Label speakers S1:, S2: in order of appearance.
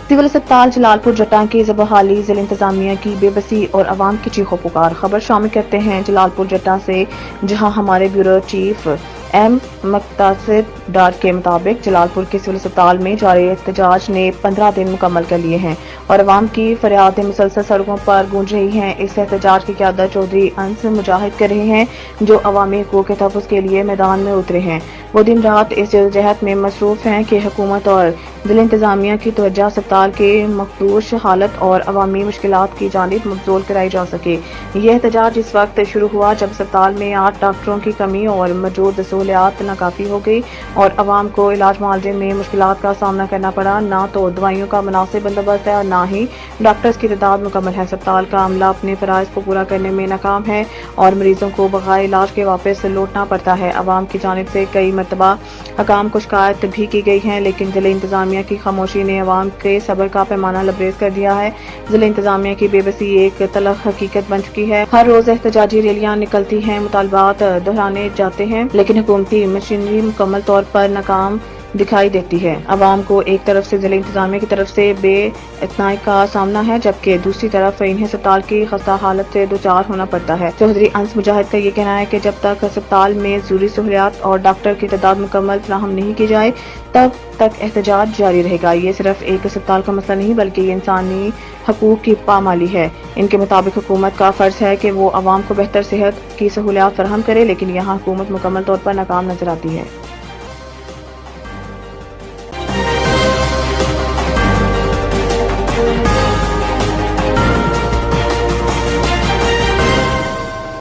S1: Civil अस्पताल जलालपुर जटा की ज़बहाली ज़िला इंतजामिया की बेबसी और अवाम की चीखों पुकार। खबर शामिल करते हैं जलालपुर जटा से, जहां हमारे ब्यूरो चीफ एम मक्तासिर डार के मुताबिक जलालपुर के सिविल अस्पताल में जारी एहतजाज ने 15 दिन मुकम्मल कर लिए हैं और अवाम की फरियादें मुसलसल सड़कों पर गूंज रही हैं। इस एहतजाज की क़यादत चौधरी अंस मुजाहिद कर रहे हैं, जो अवामी हकूक़ के तहफ़्फ़ुज़ के लिए मैदान में उतरे हैं। वो दिन रात इस जदोजहद में मसरूफ़ हैं कि हुकूमत और ज़िला इंतजामिया की तवज्जो अस्पताल के मखदूश हालत और अवामी मुश्किलात की जानिब मबज़ूल कराई जा सके। यह एहतजाज इस वक्त शुरू हुआ जब अस्पताल में 8 डॉक्टरों की कमी और मौजूद सहूलियात नाकाफ़ी हो गई और अवाम को इलाज मुआवजे में मुश्किलात का सामना करना पड़ा। ना तो दवाइयों का मुनासिब बंदोबस्त है और ना ही डॉक्टर्स की तादाद मुकम्मल है। अस्पताल का अमला अपने फ़राइज़ को पूरा करने में नाकाम है और मरीजों को बग़ैर इलाज के वापस लौटना पड़ता है। अवाम की जानिब से कई मरतबा हकाम को शिकायत भी की गई है, लेकिन ज़िला इंतजामिया की खामोशी ने अवाम के सब्र का पैमाना लबरेज कर दिया है। ज़िला इंतजामिया की बेबसी एक तलख हकीकत बन चुकी है। हर रोज़ एहतजाजी रैलियां निकलती हैं, मुतालबात दोहराने जाते हैं, लेकिन हुकूमती मशीनरी मुकम्मल तौर पर नाकाम दिखाई देती है। अवाम को एक तरफ से ज़िला इंतजामिया की तरफ से बेइत्मीनानी का सामना है, जबकि दूसरी तरफ इन्हें अस्पताल की खस्ता हालत से दोचार होना पड़ता है। चौधरी अंस मुजाहिद का ये कहना है कि जब तक अस्पताल में ज़रूरी सहूलियात और डॉक्टर की तादाद मुकम्मल फराहम नहीं की जाए तब तक एहतजाज जारी रहेगा। ये सिर्फ एक अस्पताल का मसला नहीं बल्कि ये इंसानी हकूक़ की पामाली है। इनके मुताबिक हुकूमत का फ़र्ज़ है कि वो अवाम को बेहतर सेहत की सहूलियात फराहम करे, लेकिन यहाँ हुकूमत मुकम्मल तौर पर नाकाम नजर आती है।